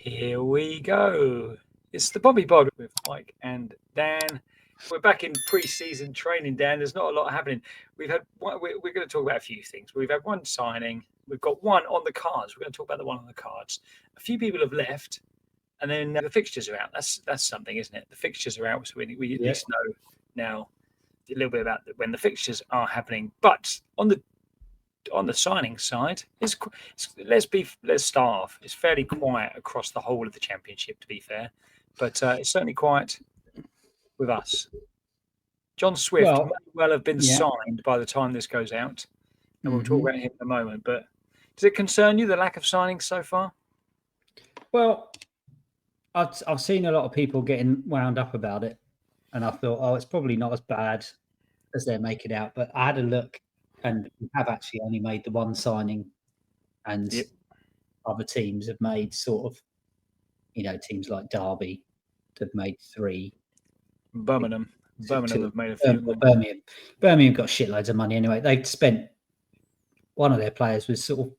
Here we go. It's the Pompey Pod with Mike and Dan. We're back in pre-season training, Dan. There's not a lot happening. We're going to talk about a few things. We've had one signing. We've got one on the cards. We're going to talk about the one on the cards. A few people have left, and then the fixtures are out. That's something, isn't it? The fixtures are out, so we at least know now a little bit about when the fixtures are happening. But on the signing side, let's start off. It's fairly quiet across the whole of the championship, to be fair, but it's certainly quiet with us. John Swift may well have been signed by the time this goes out, and we'll talk about him in a moment. But does it concern you, the lack of signings so far? Well, I've seen a lot of people getting wound up about it, and I thought, it's probably not as bad as they're making out. But I had a look, and we have actually only made the one signing, and other teams have made sort of, teams like Derby have made 3. Birmingham have made a few. Birmingham got shitloads of money anyway. They'd spent, one of their players was sort of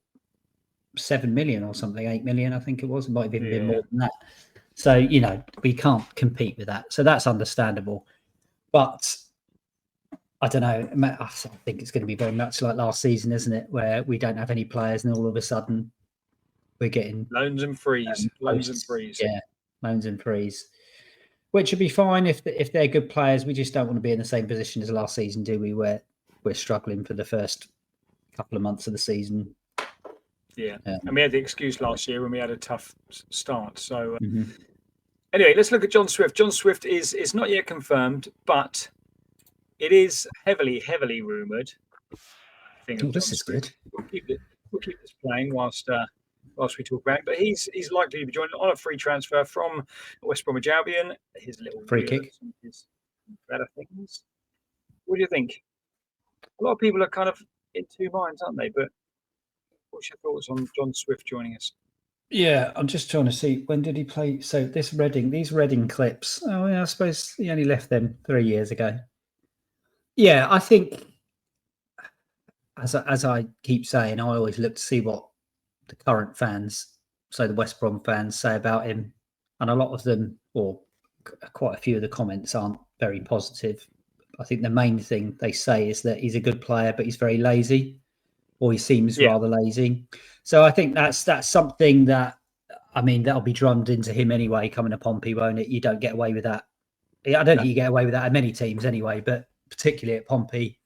7 million or something, 8 million, I think it was. It might have even been more than that. So, we can't compete with that. So that's understandable. But I don't know. I think it's going to be very much like last season, isn't it? Where we don't have any players and all of a sudden we're getting loans and frees. Yeah, loans and frees. Which would be fine if they're good players. We just don't want to be in the same position as last season, do we? Where we're struggling for the first couple of months of the season. Yeah. And we had the excuse last year when we had a tough start. So anyway, let's look at John Swift. John Swift is not yet confirmed, but it is heavily rumoured. This is good. We'll keep this playing whilst we talk about it. But he's likely to be joined on a free transfer from West Bromwich Albion. His little free kick. His better things. What do you think? A lot of people are kind of in two minds, aren't they? But what's your thoughts on John Swift joining us? Yeah, I'm just trying to see, when did he play? So these Reading clips. Oh, yeah, I suppose he only left them 3 years ago. Yeah, I think, as I keep saying, I always look to see what the current fans, so the West Brom fans, say about him. And a lot of them, or quite a few of the comments, aren't very positive. I think the main thing they say is that he's a good player, but he's very lazy, or he seems rather lazy. So I think that's something that, that'll be drummed into him anyway, coming to Pompey, won't it? You don't get away with that. I don't think you get away with that at many teams anyway, but particularly at Pompey,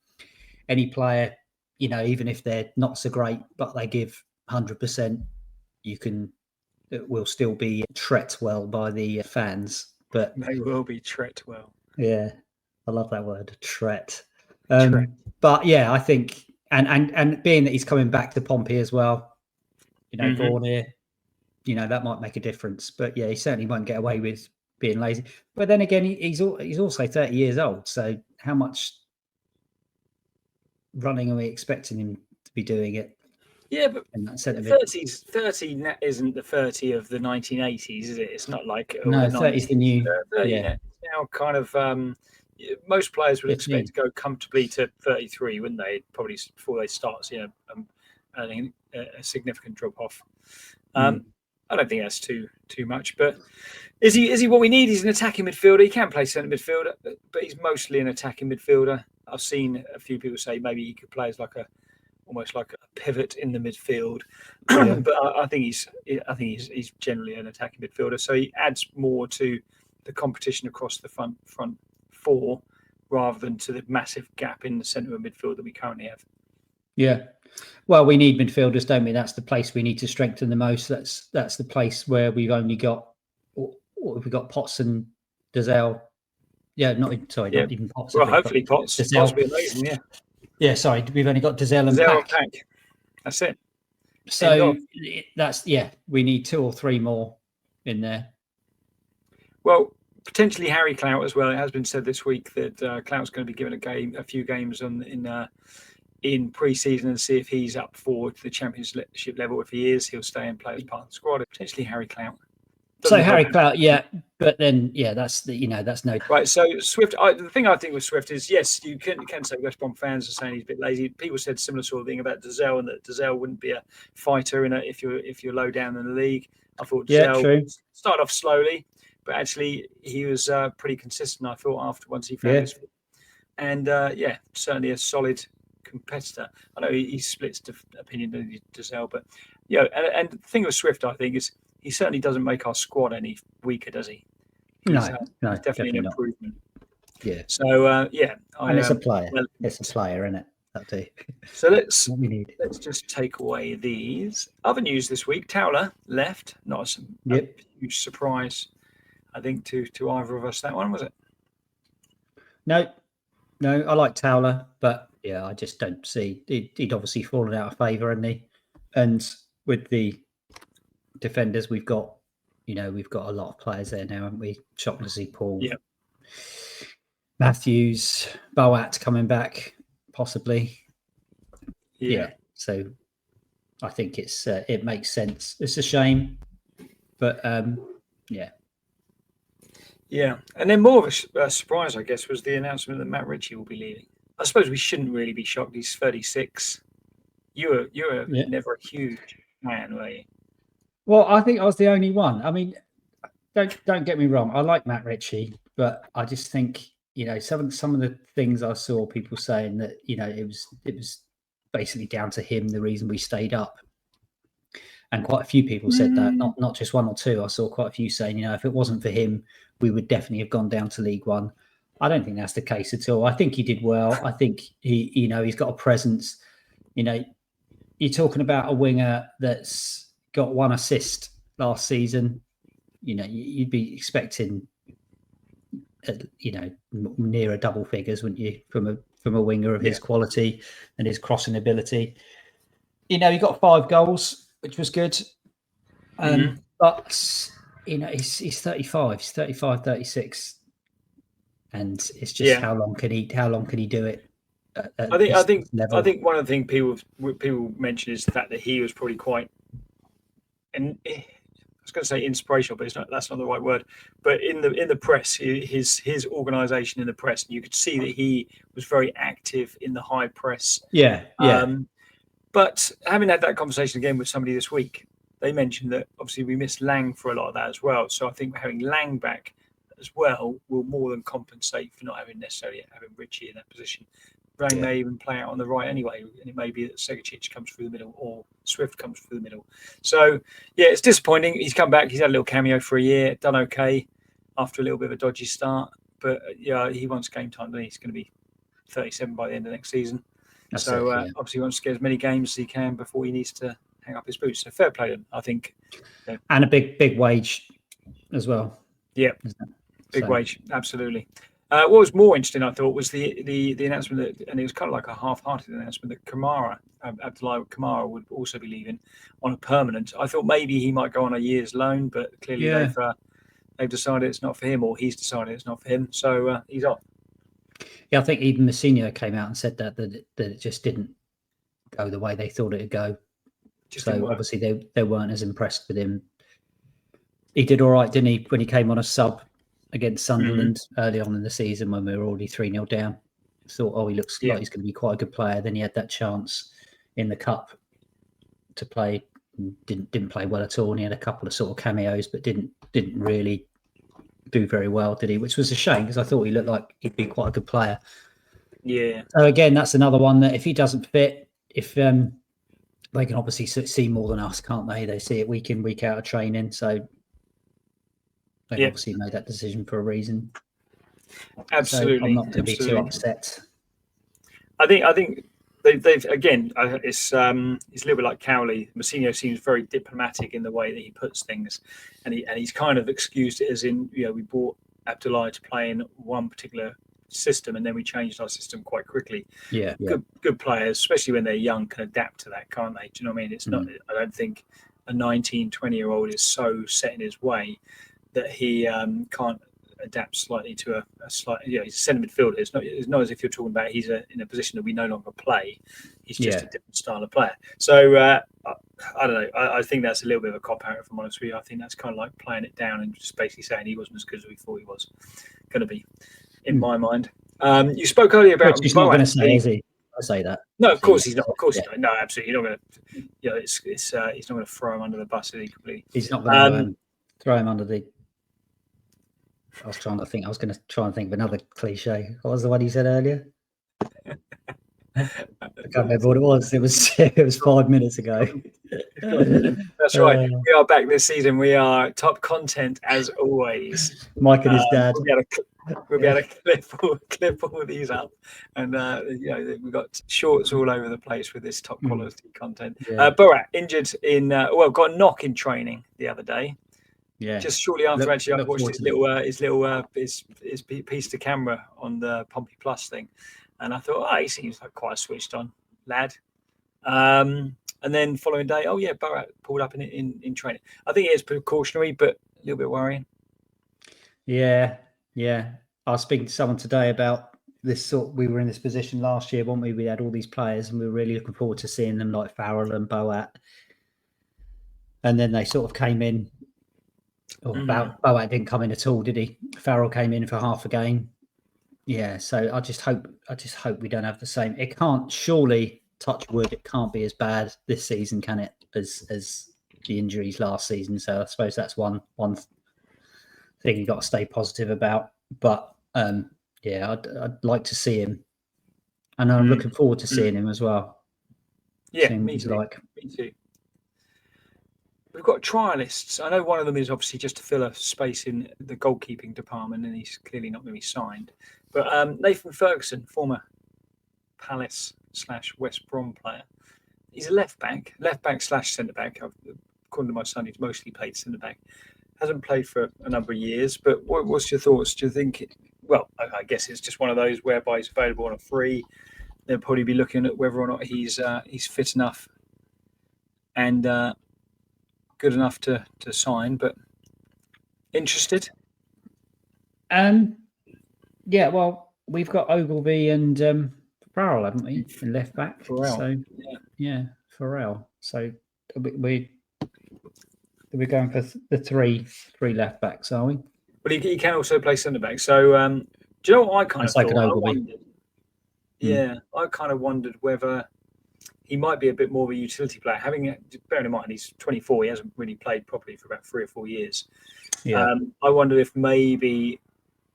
any player, even if they're not so great, but they give 100%, it will still be treated well by the fans. But they will be treated well. Yeah, I love that word, treat. But yeah, I think, and being that he's coming back to Pompey as well, born here, that might make a difference. But yeah, he certainly won't get away with being lazy. But then again, he's also 30 years old. So how much running are we expecting him to be doing it? Yeah, but 30 isn't the 30 of the 1980s, is it? It's not like 30 is the new. 30 it's now kind of most players would expect to go comfortably to 33, wouldn't they? Probably before they start, a significant drop off. I don't think that's too much, but is he what we need? He's an attacking midfielder. He can play centre midfielder, but he's mostly an attacking midfielder. I've seen a few people say maybe he could play as almost like a pivot in the midfield, but I think he's generally an attacking midfielder. So he adds more to the competition across the front four rather than to the massive gap in the centre of midfield that we currently have. Yeah. Well, we need midfielders, don't we? That's the place we need to strengthen the most. That's the place where we've only got, what have we got? Potts and Dazelle. Yeah, not even Potts. Well, hopefully Potts. Potts will be amazing, yeah. Yeah, sorry, we've only got Dazelle and Pack. That's it. So we need 2 or 3 more in there. Well, potentially Harry Clout as well. It has been said this week that Clout's going to be given a few games in pre-season and see if he's up for the championship level. If he is, he'll stay and play as part of the squad. Potentially Harry Clout. So Harry Clout, yeah, but then that's that's no right. So Swift, the thing I think with Swift is yes, you can say West Brom fans are saying he's a bit lazy. People said similar sort of thing about Dazelle and that Dazelle wouldn't be a fighter if you're low down in the league. I thought Dazelle started off slowly, but actually he was pretty consistent. I thought once he found his feet, and certainly a solid competitor. I know he splits opinion with Dazelle, but and the thing with Swift, I think, is he certainly doesn't make our squad any weaker, does he? He's definitely an improvement. Yeah. So and it's a player. It's a player, isn't it? That do. So let's just take away these other news this week. Towler left. Not a huge surprise, I think, to either of us. That one, was it? No, I like Towler, but I just don't see he'd obviously fallen out of favour, hadn't he? And with the defenders we've got, we've got a lot of players there now, haven't we? Shaughnessy, Paul, Matthews, Boat coming back, possibly. Yeah. So I think it makes sense. It's a shame, but Yeah, and then more of a surprise, I guess, was the announcement that Matt Ritchie will be leaving. I suppose we shouldn't really be shocked. He's 36. You were never a huge fan, were you? Well, I think I was the only one. I mean, don't get me wrong. I like Matt Ritchie, but I just think some of the things I saw people saying that it was basically down to him the reason we stayed up, and quite a few people said that. Not just one or two. I saw quite a few saying if it wasn't for him, we would definitely have gone down to League One. I don't think that's the case at all. I think he did well. I think he's got a presence. You're talking about a winger that's got one assist last season. You'd be expecting, nearer double figures, wouldn't you, from a winger of his quality and his crossing ability? He got 5 goals, which was good. But he's 35. He's 35, 36, and it's just how long can he do it? I think one of the things people mention is the fact that he was probably quite, and I was going to say inspirational, but that's not the right word. But in the press, his organisation in the press, and you could see that he was very active in the high press. But having had that conversation again with somebody this week, they mentioned that obviously we missed Lang for a lot of that as well. So I think having Lang back as well will more than compensate for not necessarily having Ritchie in that position. Lang may even play out on the right anyway, and it may be that Segecic comes through the middle or Swift comes through the middle. So, it's disappointing. He's come back. He's had a little cameo for a year, done okay after a little bit of a dodgy start. But, he wants game time. He's going to be 37 by the end of next season. Obviously he wants to get as many games as he can before he needs to hang up his boots. So fair play to him, I think. And a big wage as well. Yeah, big wage, absolutely. What was more interesting, I thought, was the announcement that, and it was kind of like a half-hearted announcement, that Abdullah Kamara would also be leaving on a permanent. I thought maybe he might go on a year's loan, but clearly they've decided it's not for him, or he's decided it's not for him, so he's off. Yeah, I think even Mousinho came out and said that it just didn't go the way they thought it would go. So obviously they weren't as impressed with him. He did all right, didn't he, when he came on a sub against Sunderland early on in the season when we were already 3-0 down. Thought, he looks like he's going to be quite a good player. Then he had that chance in the cup to play, didn't play well at all, and he had a couple of sort of cameos, but didn't really do very well, did he? Which was a shame, because I thought he looked like he'd be quite a good player. Yeah. So again, that's another one that if he doesn't fit, if they can obviously see more than us, can't they? They see it week in, week out of training, so they obviously made that decision for a reason. Absolutely. So I'm not going to be too upset. I think they've again. It's a little bit like Cowley. Mousinho seems very diplomatic in the way that he puts things, and he's kind of excused it as in, we brought Abdullah to play in one particular system, and then we changed our system quite quickly. Good players, especially when they're young, can adapt to that, can't they? Do you know what I mean? It's not. I don't think a 19, 20-year-old is so set in his way that he can't adapt slightly to a slight. He's a centre midfielder. It's not as if you're talking about he's in a position that we no longer play. He's just a different style of player. So I don't know. I think that's a little bit of a cop out, if I'm honest with you. I think that's kind of like playing it down and just basically saying he wasn't as good as we thought he was going to be, in my mind. You spoke earlier about. He's not going to say, is he? I say that. No, of course he's not. Of course he's not. No, absolutely. You're not going to. He's not going to throw him under the bus. Is he completely? He's not going to throw him under the. I was going to try and think of another cliche. What was the one you said earlier? I can't remember what it was. It was 5 minminutes ago. That's right. We are back this season. We are top content as always. Mike and his dad. We'll be able to clip all of these up, and we've got shorts all over the place with this top quality content. Yeah. Borat injured got a knock in training the other day. Yeah, just shortly after. I watched his piece to camera on the Pompey Plus thing, and I thought, he seems like quite a switched on lad. And then following day, Borat pulled up in training. I think it is precautionary, but a little bit worrying. Yeah. I was speaking to someone today about this. We were in this position last year, weren't we? We had all these players, and we were really looking forward to seeing them, like Farrell and Boat. And then they sort of came in. Boat didn't come in at all, did he? Farrell came in for half a game. Yeah, so I just hope we don't have the same. It can't, surely, touch wood, it can't be as bad this season, can it? As the injuries last season. So I suppose that's one thing you got to stay positive about. But I'd like to see him, and I'm looking forward to seeing him as well. Yeah, me too. Me too. We've got trialists. I know one of them is obviously just to fill a space in the goalkeeping department, and he's clearly not going to be signed. But Nathan Ferguson, former Palace / West Brom player, he's a left back / centre back. According to my son, he's mostly played centre back. Hasn't played for a number of years, but what's your thoughts? Do you think? Well, I guess it's just one of those whereby he's available on a free. They'll probably be looking at whether or not he's fit enough and good enough to sign. But interested? Yeah. Well, we've got Ogilvy and Farrell, haven't we? In left back. Farrell. So Farrell. So we're going for the three left backs, are we? But he can also play centre back. So do you know what I kind of thought? I kind of wondered whether he might be a bit more of a utility player. Bearing in mind he's 24, he hasn't really played properly for about 3 or 4 years. Yeah. I wonder if maybe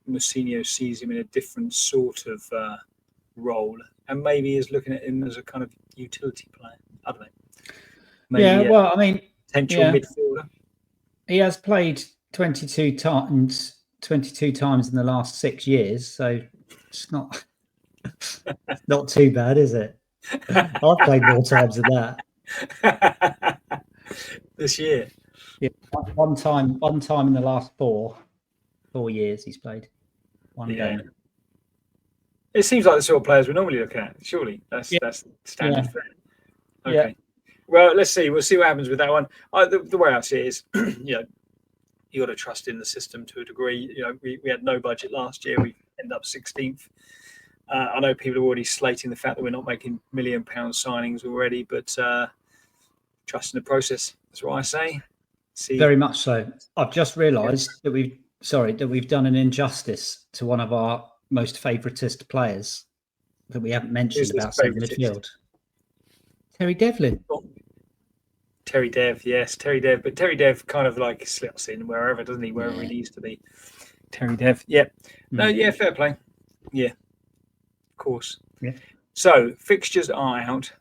Mousinho sees him in a different sort of role, and maybe is looking at him as a kind of utility player. I don't know. Potential midfielder. He has played 22 times in the last 6 years, so it's not too bad, is it? I've played more times than that. This year. Yeah, one time in the last 4 years he's played one game. It seems like the sort of players we're normally looking at. Surely that's standard. Yeah. Okay. Yeah. Well, let's see. We'll see what happens with that one. The way I see it is, you got to trust in the system to a degree. We had no budget last year. We ended up 16th. I know people are already slating the fact that we're not making £1 million signings already, but trust in the process. That's what I say. Very much so. I've just realised that we've done an injustice to one of our most favoritist players that we haven't mentioned about centre midfield. Terry Devlin. Terry Dev, yes, Terry Dev. But Terry Dev kind of like slips in wherever, doesn't he? Wherever he needs to be. Terry Dev, yeah. No, fair play. Yeah, of course. Yeah. So, fixtures are out.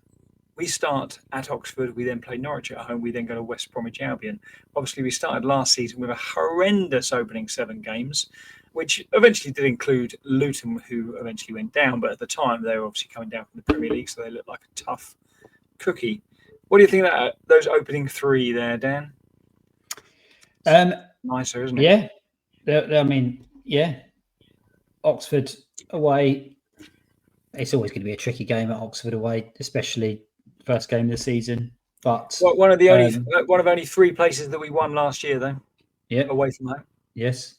We start at Oxford. We then play Norwich at home. We then go to West Bromwich Albion. Obviously, we started last season with a horrendous opening 7 games, which eventually did include Luton, who eventually went down. But at the time, they were obviously coming down from the Premier League, so they looked like a tough cookie. What do you think of those opening 3 there, Dan? Nicer, isn't it? Yeah. Oxford away. It's always going to be a tricky game at Oxford away, especially first game of the season. But one of only 3 places that we won last year, though. Yeah, away from home. Yes.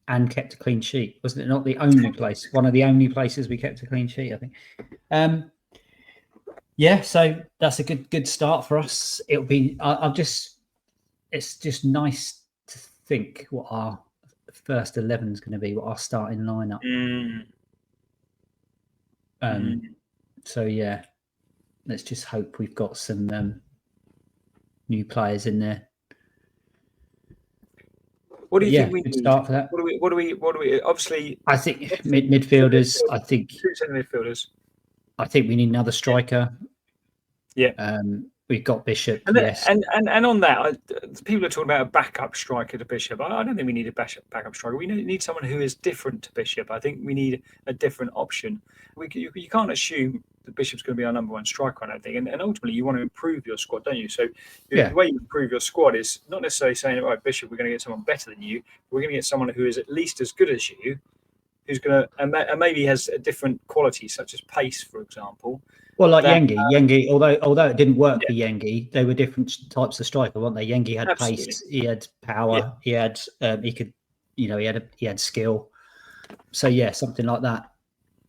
and kept a clean sheet. Wasn't it not the only place? One of the only places we kept a clean sheet, I think. Yeah, so that's a good start for us. It'll be. It's just nice to think what our first 11 is going to be, what our starting lineup. So yeah, let's just hope we've got some new players in there. What do you think we need? Start for that. What do we? Obviously, I think midfielders. I think 2 centre midfielders. I think we need another striker. Yeah. We've got Bishop. And yes. And on that, people are talking about a backup striker to Bishop. I don't think we need a backup striker. We need someone who is different to Bishop. I think we need a different option. You can't assume that Bishop's going to be our number one striker, I don't think. And ultimately, you want to improve your squad, don't you? So the way you improve your squad is not necessarily saying, all right, Bishop, we're going to get someone better than you. We're going to get someone who is at least as good as you, who's going to and maybe has a different quality, such as pace, for example. Well, like Yengi, although it didn't work for Yengi, they were different types of striker, weren't they? Yengi had pace, he had power, he had he had skill. So yeah, something like that.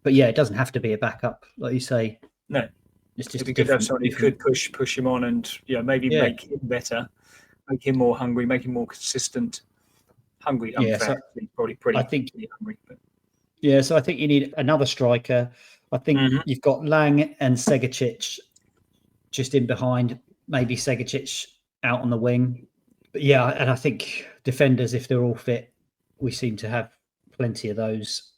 But yeah, it doesn't have to be a backup, like you say. No, it's just it'd be good to have someone who could push him on and maybe make him better, make him more hungry, make him more consistent. Hungry, probably pretty. I think hungry. But. Yeah, so I think you need another striker. I think you've got Lang and Segecic just in behind, maybe Segecic out on the wing. But yeah, and I think defenders, if they're all fit, we seem to have plenty of those.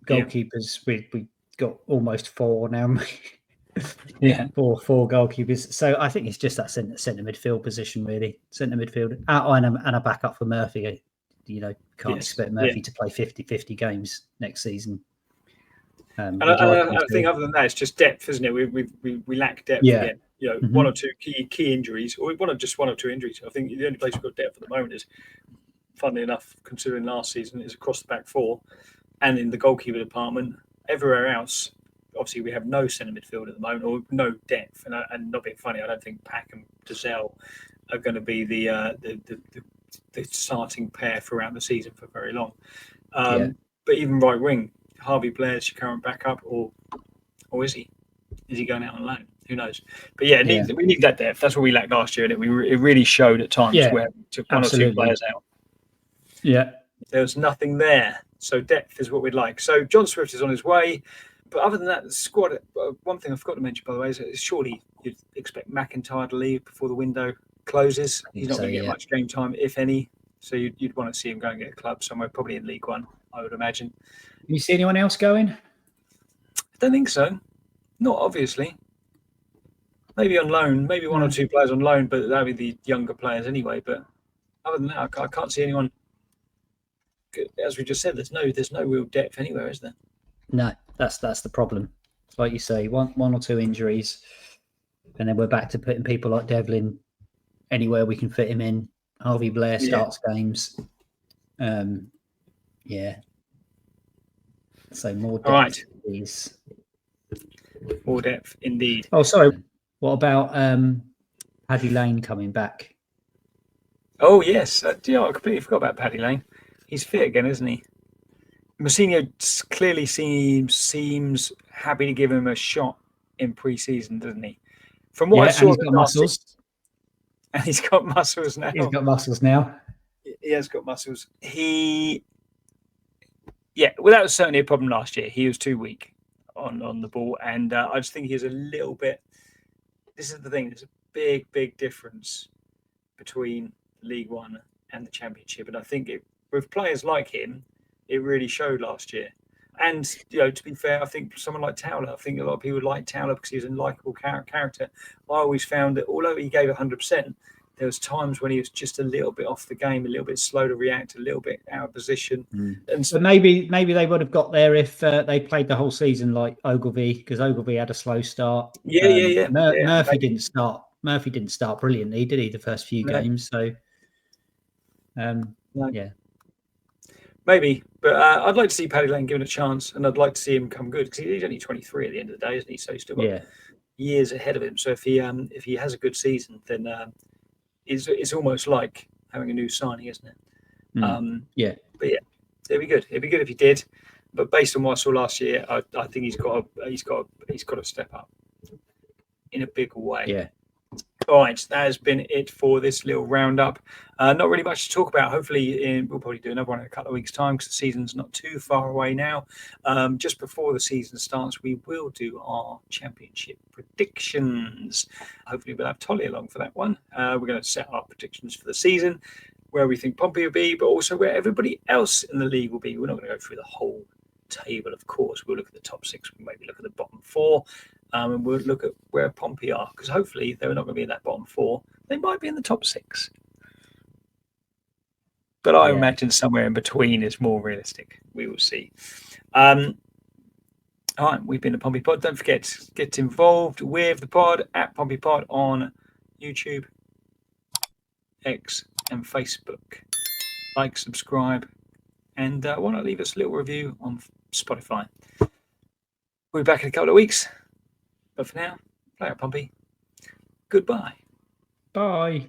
Goalkeepers, we got almost 4 now. four goalkeepers. So I think it's just that centre midfield position, really. Centre midfield. And a backup for Murphy. Can't expect Murphy to play 50-50 games next season. And I think other than that, it's just depth, isn't it? We lack depth again. One or two key injuries, or one or two injuries. I think the only place we've got depth at the moment is, funnily enough, considering last season, is across the back 4, and in the goalkeeper department. Everywhere else, obviously, we have no centre midfield at the moment, or no depth. And not being funny, I don't think Pack and Dazelle are going to be the starting pair throughout the season for very long. But even right wing. Harvey Blair's your current backup, or is he? Is he going out on loan? Who knows? But we need that depth. That's what we lacked last year, and it really showed at times where we took one or two players out. Yeah, there was nothing there. So depth is what we'd like. So John Swift is on his way, but other than that, the squad. One thing I forgot to mention, by the way, is surely you'd expect McIntyre to leave before the window closes. He's not going to get much game time, if any. So you'd want to see him go and get a club somewhere, probably in League One, I would imagine. You see anyone else going? I don't think so. Not obviously. Maybe on loan. Maybe one or two players on loan, but that would be the younger players anyway. But other than that, I can't see anyone. As we just said, there's no real depth anywhere, is there? No, that's the problem. Like you say, one or two injuries, and then we're back to putting people like Devlin anywhere we can fit him in. Harvey Blair starts games. So more depth, please. More depth, indeed. Oh, sorry. What about Paddy Lane coming back? Oh, yes. I completely forgot about Paddy Lane. He's fit again, isn't he? Mousinho clearly seems happy to give him a shot in pre-season, doesn't he? From what I saw, he's got muscles. And he's got muscles now. He's got muscles now. He has got muscles. Well, that was certainly a problem last year. He was too weak on the ball, and I just think he's a little bit. This is the thing. There's a big difference between League One and the Championship, and I think with players like him, it really showed last year. And to be fair, I think someone like Towler. I think a lot of people like Towler because he's a likable character. I always found that although he gave 100%, there was times when he was just a little bit off the game, a little bit slow to react, a little bit out of position. And so maybe they would have got there if they played the whole season like Ogilvy, because Ogilvy had a slow start. Murphy didn't start. Murphy didn't start brilliantly, did he? The first few games. So, maybe. But I'd like to see Paddy Lane given a chance, and I'd like to see him come good because he's only 23 at the end of the day, isn't he? So he's still got years ahead of him. So if he has a good season, then it's almost like having a new signing, isn't it? But it'd be good. It'd be good if he did. But based on what I saw last year, I think he's got to step up in a big way. Yeah. All right, that has been it for this little roundup. Not really much to talk about. Hopefully, we'll probably do another one in a couple of weeks' time because the season's not too far away now. Just before the season starts, we will do our championship predictions. Hopefully, we'll have Tolly along for that one. We're going to set our predictions for the season, where we think Pompey will be, but also where everybody else in the league will be. We're not going to go through the whole table, of course. We'll look at the top 6. We'll maybe look at the bottom 4. And we'll look at where Pompey are, because hopefully they're not going to be in that bottom 4. They might be in the top 6. But I imagine somewhere in between is more realistic. We will see. All right, we've been the Pompey Pod. Don't forget to get involved with the pod at Pompey Pod on YouTube, X, and Facebook. Like, subscribe, and why not leave us a little review on Spotify. We'll be back in a couple of weeks. But for now, play out, Pompey. Goodbye. Bye.